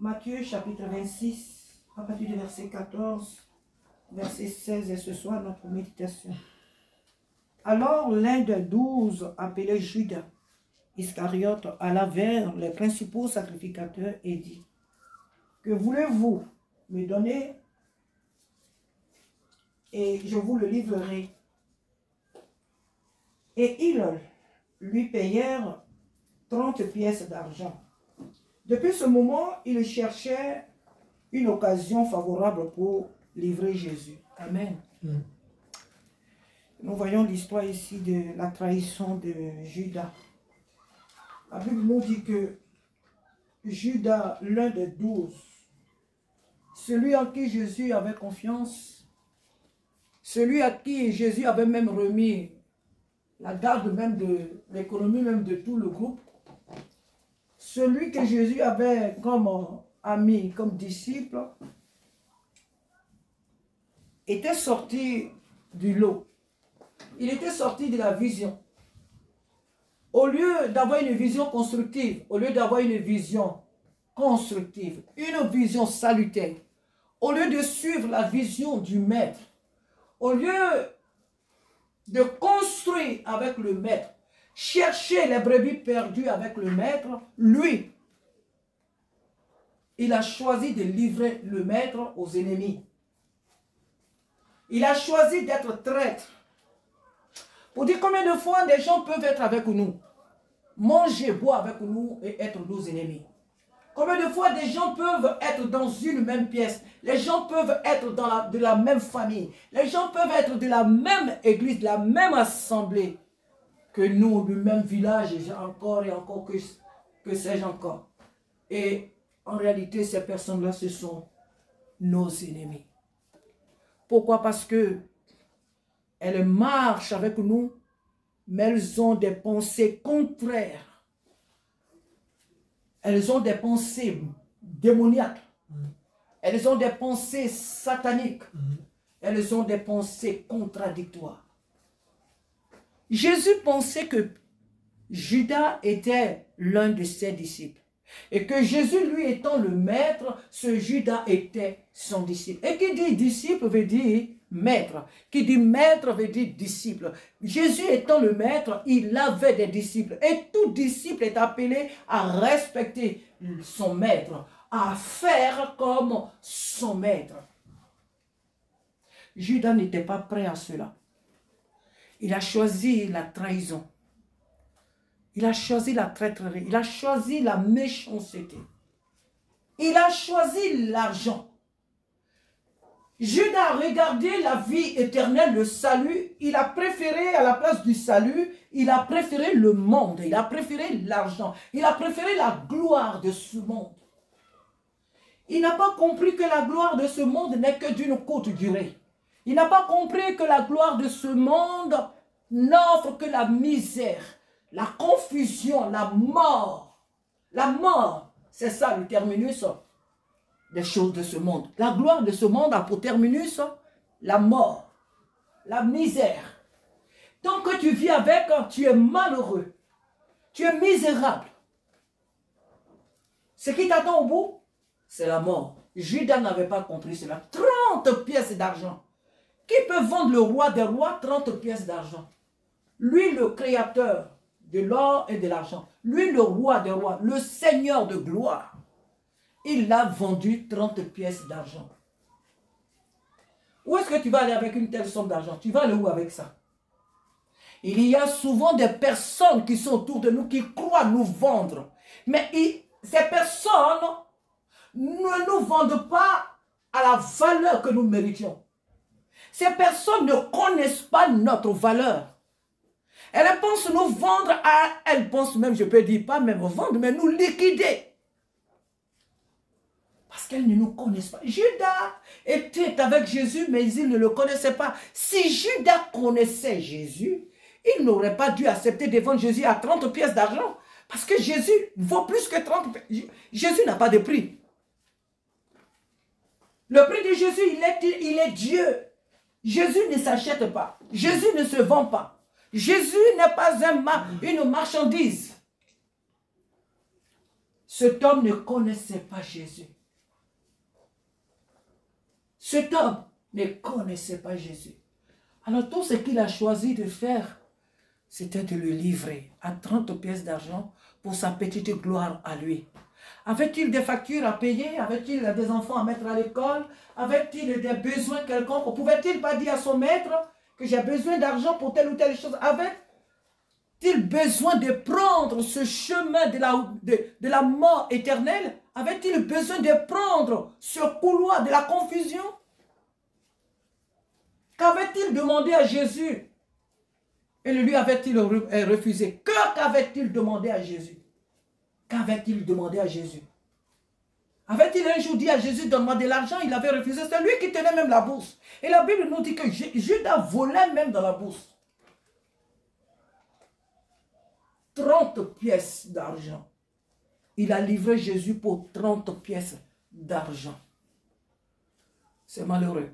Matthieu chapitre 26, à partir du verset 14, verset 16, et ce soir notre méditation. Alors l'un des 12, appelé Judas Iscariote, alla vers les principaux sacrificateurs et dit, que voulez-vous me donner et je vous le livrerai. Et ils lui payèrent 30 pièces d'argent. Depuis ce moment, il cherchait une occasion favorable pour livrer Jésus. Amen. Nous voyons l'histoire ici de la trahison de Judas. La Bible nous dit que Judas, l'un des 12, celui en qui Jésus avait confiance, celui à qui Jésus avait même remis la garde même de l'économie même de tout le groupe, celui que Jésus avait comme ami, comme disciple, était sorti du lot. Il était sorti de la vision. Au lieu d'avoir une vision constructive, au lieu d'avoir une vision constructive, une vision salutaire, au lieu de suivre la vision du maître, au lieu de construire avec le maître, chercher les brebis perdues avec le maître, lui, il a choisi de livrer le maître aux ennemis. Il a choisi d'être traître. Pour dire combien de fois des gens peuvent être avec nous, manger, boire avec nous et être nos ennemis. Combien de fois des gens peuvent être dans une même pièce, les gens peuvent être de la même famille, les gens peuvent être de la même église, de la même assemblée que nous, du même village, et encore que sais-je encore. Et en réalité, ces personnes-là, ce sont nos ennemis. Pourquoi? Parce que elles marchent avec nous, mais elles ont des pensées contraires. Elles ont des pensées démoniaques. Elles ont des pensées sataniques. Elles ont des pensées contradictoires. Jésus pensait que Judas était l'un de ses disciples. Et que Jésus, lui étant le maître, ce Judas était son disciple. Et qui dit disciple veut dire maître. Qui dit maître veut dire disciple. Jésus étant le maître, il avait des disciples. Et tout disciple est appelé à respecter son maître, à faire comme son maître. Judas n'était pas prêt à cela. Il a choisi la trahison. Il a choisi la traîtrerie. Il a choisi la méchanceté. Il a choisi l'argent. Judas a regardé la vie éternelle, le salut. Il a préféré, à la place du salut, il a préféré le monde. Il a préféré l'argent. Il a préféré la gloire de ce monde. Il n'a pas compris que la gloire de ce monde n'est que d'une courte durée. Il n'a pas compris que la gloire de ce monde n'offre que la misère, la confusion, la mort. La mort, c'est ça le terminus des choses de ce monde. La gloire de ce monde a pour terminus la mort, la misère. Tant que tu vis avec, tu es malheureux, tu es misérable. Ce qui t'attend au bout, c'est la mort. Judas n'avait pas compris cela. 30 pièces d'argent. Qui peut vendre le roi des rois 30 pièces d'argent? Lui, le créateur de l'or et de l'argent. Lui, le roi des rois, le seigneur de gloire. Il a vendu 30 pièces d'argent. Où est-ce que tu vas aller avec une telle somme d'argent? Tu vas aller où avec ça? Il y a souvent des personnes qui sont autour de nous qui croient nous vendre. Mais ces personnes ne nous vendent pas à la valeur que nous méritions. Ces personnes ne connaissent pas notre valeur. Elles pensent nous vendre elles pensent même, je peux dire, pas même vendre, mais nous liquider. Parce qu'elles ne nous connaissent pas. Judas était avec Jésus, mais il ne le connaissait pas. Si Judas connaissait Jésus, il n'aurait pas dû accepter de vendre Jésus à 30 pièces d'argent. Parce que Jésus vaut plus que 30 pièces. Jésus n'a pas de prix. Le prix de Jésus, il est Dieu. Jésus ne s'achète pas. Jésus ne se vend pas. Jésus n'est pas une marchandise. Cet homme ne connaissait pas Jésus. Cet homme ne connaissait pas Jésus. Alors tout ce qu'il a choisi de faire, c'était de le livrer à 30 pièces d'argent pour sa petite gloire à lui. Avait-il des factures à payer? Avait-il des enfants à mettre à l'école? Avait-il des besoins quelconques? Pouvait-il pas dire à son maître que j'ai besoin d'argent pour telle ou telle chose? Avait-il besoin de prendre ce chemin de la mort éternelle? Avait-il besoin de prendre ce couloir de la confusion? Qu'avait-il demandé à Jésus? Et lui avait-il refusé? Qu'avait-il demandé à Jésus? Qu'avait-il demandé à Jésus? Avait-il un jour dit à Jésus, donne-moi de l'argent? Il avait refusé. C'est lui qui tenait même la bourse. Et la Bible nous dit que Judas volait même dans la bourse. 30 pièces d'argent. Il a livré Jésus pour 30 pièces d'argent. C'est malheureux.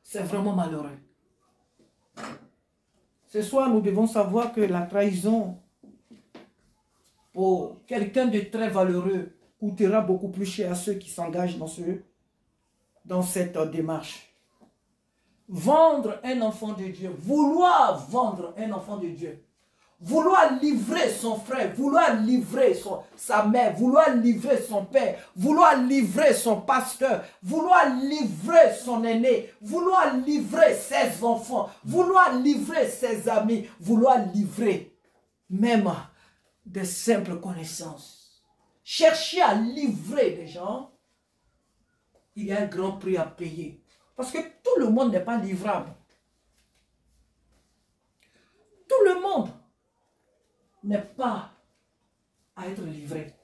C'est vraiment malheureux. Ce soir, nous devons savoir que la trahison pour quelqu'un de très valeureux coûtera beaucoup plus cher à ceux qui s'engagent dans cette démarche. Vendre un enfant de Dieu, vouloir vendre un enfant de Dieu, vouloir livrer son frère, vouloir livrer sa mère, vouloir livrer son père, vouloir livrer son pasteur, vouloir livrer son aîné, vouloir livrer ses enfants, vouloir livrer ses amis, vouloir livrer même de simples connaissances. Chercher à livrer des gens, il y a un grand prix à payer. Parce que tout le monde n'est pas livrable. Tout le monde n'est pas à être livré.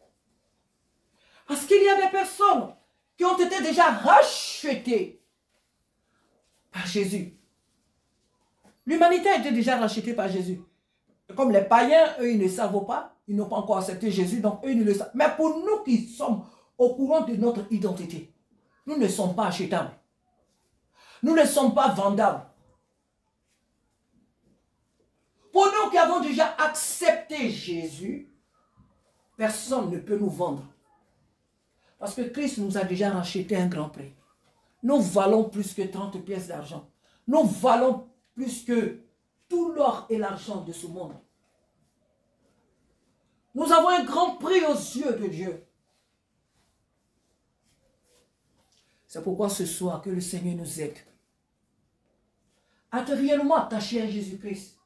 Parce qu'il y a des personnes qui ont été déjà rachetées par Jésus. L'humanité a été déjà rachetée par Jésus. Comme les païens, eux, ils ne savent pas, ils n'ont pas encore accepté Jésus, donc eux, ils ne le savent. Mais pour nous qui sommes au courant de notre identité, nous ne sommes pas achetables. Nous ne sommes pas vendables. Pour nous qui avons déjà accepté Jésus, personne ne peut nous vendre. Parce que Christ nous a déjà racheté un grand prix. Nous valons plus que 30 pièces d'argent. Nous valons plus que tout l'or et l'argent de ce monde. Nous avons un grand prix aux yeux de Dieu. C'est pourquoi ce soir que le Seigneur nous aide à être réellement attachés à Jésus-Christ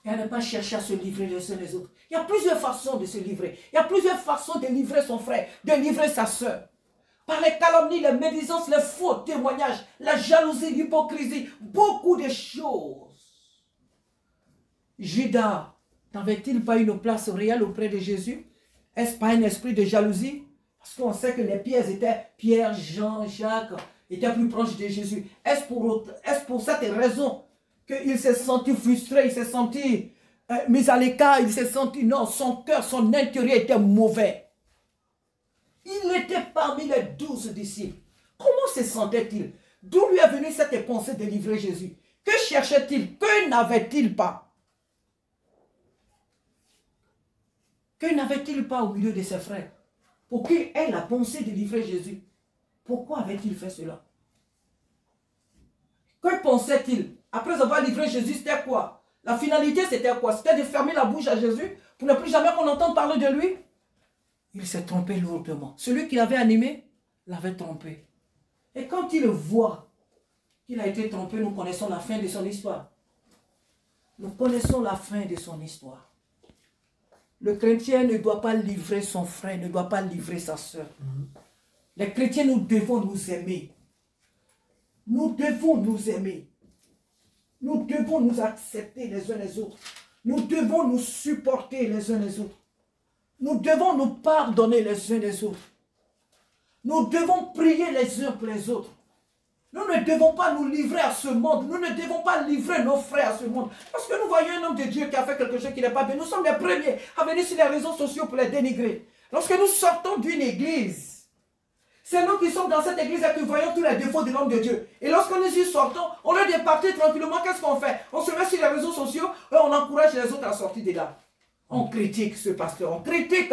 et à ne pas chercher à se livrer les uns les autres. Il y a plusieurs façons de se livrer. Il y a plusieurs façons de livrer son frère, de livrer sa soeur. Par les calomnies, les médisances, les faux témoignages, la jalousie, l'hypocrisie, beaucoup de choses. Judas, n'avait-il pas une place réelle auprès de Jésus? Est-ce pas un esprit de jalousie? Parce qu'on sait que les Pierres étaient, Pierre, Jean, Jacques, étaient plus proches de Jésus. Est-ce pour cette raison qu'il s'est senti frustré, il s'est senti mis à l'écart, il s'est senti, non, son cœur, son intérieur était mauvais. Il était parmi les 12 disciples. Comment se sentait-il? D'où lui est venue cette pensée de livrer Jésus? Que cherchait-il? Que n'avait-il pas? Que n'avait-il pas au milieu de ses frères? Pour qu'il ait la pensée de livrer Jésus. Pourquoi avait-il fait cela? Que pensait-il? Après avoir livré Jésus, c'était quoi? La finalité, c'était quoi? C'était de fermer la bouche à Jésus pour ne plus jamais qu'on entende parler de lui? Il s'est trompé lourdement. Celui qui l'avait animé l'avait trompé. Et quand il voit qu'il a été trompé, nous connaissons la fin de son histoire. Nous connaissons la fin de son histoire. Le chrétien ne doit pas livrer son frère, ne doit pas livrer sa soeur. Les chrétiens, nous devons nous aimer. Nous devons nous aimer. Nous devons nous accepter les uns les autres. Nous devons nous supporter les uns les autres. Nous devons nous pardonner les uns les autres. Nous devons prier les uns pour les autres. Nous ne devons pas nous livrer à ce monde. Nous ne devons pas livrer nos frères à ce monde. Parce que nous voyons un homme de Dieu qui a fait quelque chose qui n'est pas bien. Nous sommes les premiers à venir sur les réseaux sociaux pour les dénigrer. Lorsque nous sortons d'une église, c'est nous qui sommes dans cette église et qui voyons tous les défauts de l'homme de Dieu. Et lorsque nous y sortons, au lieu de partir tranquillement, qu'est-ce qu'on fait? On se met sur les réseaux sociaux et on encourage les autres à sortir de là. On critique ce pasteur, on critique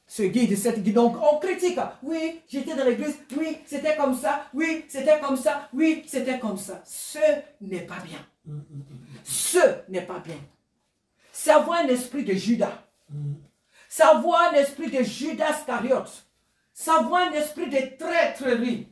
ce guide, cette guide. Donc, on critique. Oui, j'étais dans l'église. Oui, c'était comme ça. Oui, c'était comme ça. Oui, c'était comme ça. Ce n'est pas bien. Ce n'est pas bien. Ça voit un esprit de Judas. Ça voit un esprit de Judas Iscariote. Ça voit un esprit de traîtrerie.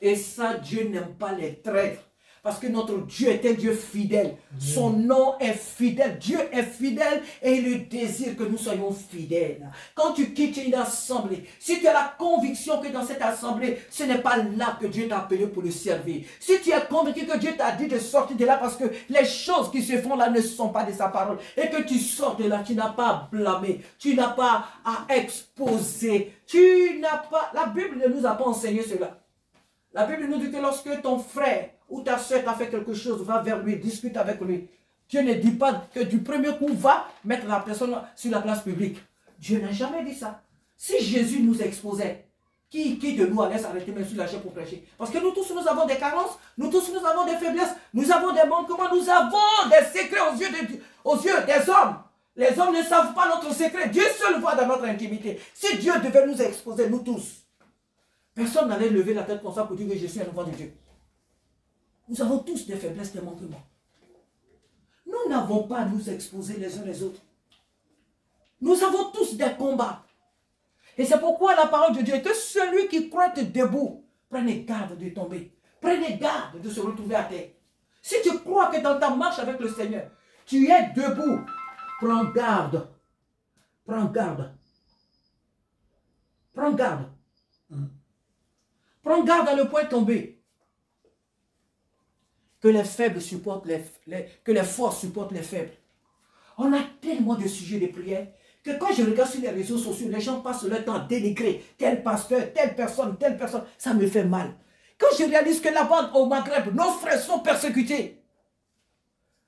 Et ça, Dieu n'aime pas les traîtres. Parce que notre Dieu est un Dieu fidèle. Son nom est fidèle. Dieu est fidèle et il désire que nous soyons fidèles. Quand tu quittes une assemblée, si tu as la conviction que dans cette assemblée, ce n'est pas là que Dieu t'a appelé pour le servir. Si tu es convaincu que Dieu t'a dit de sortir de là parce que les choses qui se font là ne sont pas de sa parole et que tu sors de là, tu n'as pas à blâmer, tu n'as pas à exposer, tu n'as pas... La Bible ne nous a pas enseigné cela. La Bible nous dit que lorsque ton frère ou ta soeur t'a fait quelque chose, va vers lui, discute avec lui. Dieu ne dit pas que du premier coup, va mettre la personne sur la place publique. Dieu n'a jamais dit ça. Si Jésus nous exposait, qui de nous allait s'arrêter même sur la chair pour prêcher? Parce que nous tous, nous avons des carences, nous tous, nous avons des faiblesses, nous avons des manquements, nous avons des secrets aux yeux des hommes. Les hommes ne savent pas notre secret. Dieu seul voit dans notre intimité. Si Dieu devait nous exposer, nous tous, personne n'allait lever la tête comme ça pour dire que je suis un enfant de Dieu. Nous avons tous des faiblesses, des manquements. Nous n'avons pas à nous exposer les uns les autres. Nous avons tous des combats. Et c'est pourquoi la parole de Dieu est que celui qui croit être debout, prenez garde de tomber. Prenez garde de se retrouver à terre. Si tu crois que dans ta marche avec le Seigneur, tu es debout, prends garde. Prends garde. Prends garde. Prends garde à ne point tomber. Que les faibles supportent que les forts supportent les faibles. On a tellement de sujets de prière que quand je regarde sur les réseaux sociaux, les gens passent leur temps à dénigrer tel pasteur, telle personne, ça me fait mal. Quand je réalise que là-bas au Maghreb, nos frères sont persécutés.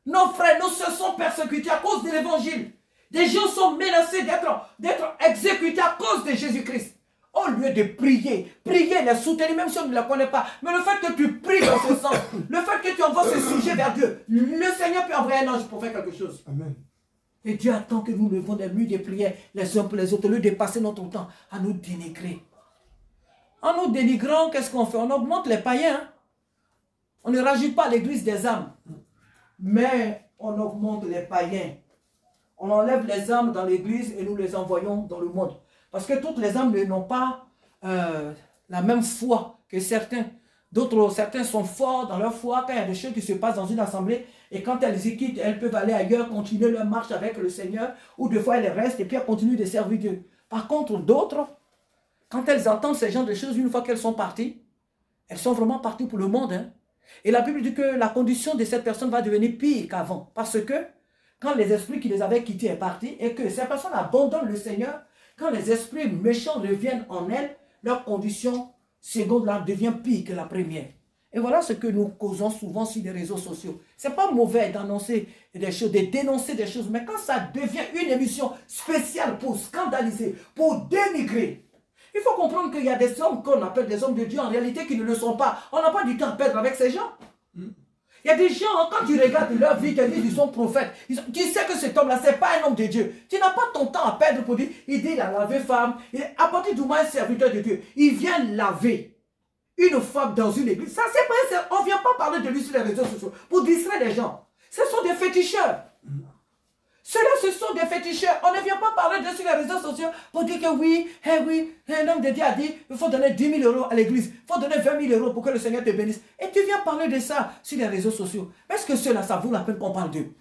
Nos frères, nos soeurs sont persécutés à cause de l'évangile. Des gens sont menacés d'être exécutés à cause de Jésus-Christ. Au lieu de prier, les soutenir, même si on ne les connaît pas. Mais le fait que tu pries dans ce sens, le fait que tu envoies ce sujet vers Dieu, le Seigneur peut envoyer un ange pour faire quelque chose. Amen. Et Dieu attend que nous levons des murs de prière les uns pour les autres, au lieu de passer notre temps à nous dénigrer. En nous dénigrant, qu'est-ce qu'on fait? On augmente les païens. Hein? On ne rajoute pas l'église des âmes. Mais on augmente les païens. On enlève les âmes dans l'église et nous les envoyons dans le monde. Parce que toutes les âmes n'ont pas la même foi que certains. Certains sont forts dans leur foi quand il y a des choses qui se passent dans une assemblée et quand elles y quittent, elles peuvent aller ailleurs, continuer leur marche avec le Seigneur ou des fois elles restent et puis elles continuent de servir Dieu. Par contre, d'autres, quand elles entendent ces genres de choses, une fois qu'elles sont parties, elles sont vraiment parties pour le monde. Hein. Et la Bible dit que la condition de cette personne va devenir pire qu'avant. Parce que quand les esprits qui les avaient quittés sont partis et que ces personnes abandonnent le Seigneur, quand les esprits méchants reviennent en elles, leur condition seconde-là devient pire que la première. Et voilà ce que nous causons souvent sur les réseaux sociaux. Ce n'est pas mauvais d'annoncer des choses, de dénoncer des choses, mais quand ça devient une émission spéciale pour scandaliser, pour dénigrer, il faut comprendre qu'il y a des hommes qu'on appelle des hommes de Dieu en réalité qui ne le sont pas. On n'a pas du temps à perdre avec ces gens. Il y a des gens, quand tu regardes leur vie, ils disent qu'ils sont prophètes. Tu sais que cet homme-là, ce n'est pas un homme de Dieu. Tu n'as pas ton temps à perdre pour dire, il dit, il a lavé femme. À partir du moment où un serviteur de Dieu, il vient laver une femme dans une église. Ça, c'est pas, on ne vient pas parler de lui sur les réseaux sociaux pour distraire les gens. Ce sont des féticheurs. Ceux-là, ce sont des féticheurs. On ne vient pas parler de sur les réseaux sociaux pour dire que oui, un homme de Dieu a dit, il faut donner 10 000 € à l'église. Il faut donner 20 000 € pour que le Seigneur te bénisse. Et tu viens parler de ça sur les réseaux sociaux. Est-ce que ceux-là, ça vaut la peine qu'on parle d'eux?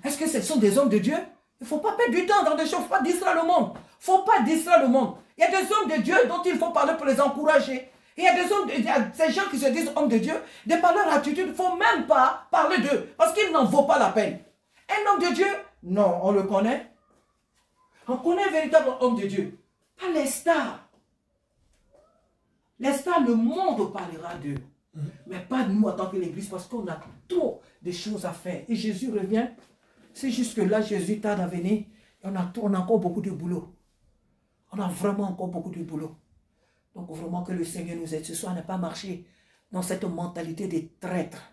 Est-ce que ce sont des hommes de Dieu? Il ne faut pas perdre du temps dans des choses. Il ne faut pas distraire le monde. Il ne faut pas distraire le monde. Il y a des hommes de Dieu dont il faut parler pour les encourager. Il y a des hommes, il y a ces gens qui se disent hommes de Dieu, de par leur attitude, il ne faut même pas parler d'eux. Parce qu'ils n'en vaut pas la peine. Un homme de Dieu, non, on le connaît. On connaît un véritable homme de Dieu. Pas les stars. Les stars, le monde parlera d'eux. Mais pas nous en tant que l'église, parce qu'on a trop de choses à faire. Et Jésus revient. C'est juste que là, Jésus tarde à venir. On a encore beaucoup de boulot. On a vraiment encore beaucoup de boulot. Donc vraiment que le Seigneur nous aide ce soir à ne pas marcher dans cette mentalité des traîtres,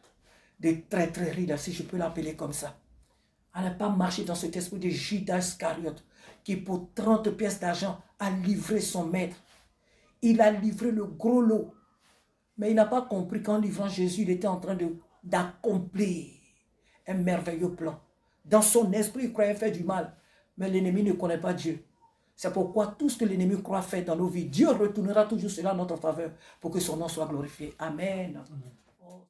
des traîtreries, là, si je peux l'appeler comme ça. à ne pas marcher dans cet esprit de Judas Iscariote, qui pour 30 pièces d'argent a livré son maître. Il a livré le gros lot. Mais il n'a pas compris qu'en livrant Jésus, il était en train d'accomplir un merveilleux plan. Dans son esprit, il croyait faire du mal. Mais l'ennemi ne connaît pas Dieu. C'est pourquoi tout ce que l'ennemi croit faire dans nos vies, Dieu retournera toujours cela à notre faveur pour que son nom soit glorifié. Amen.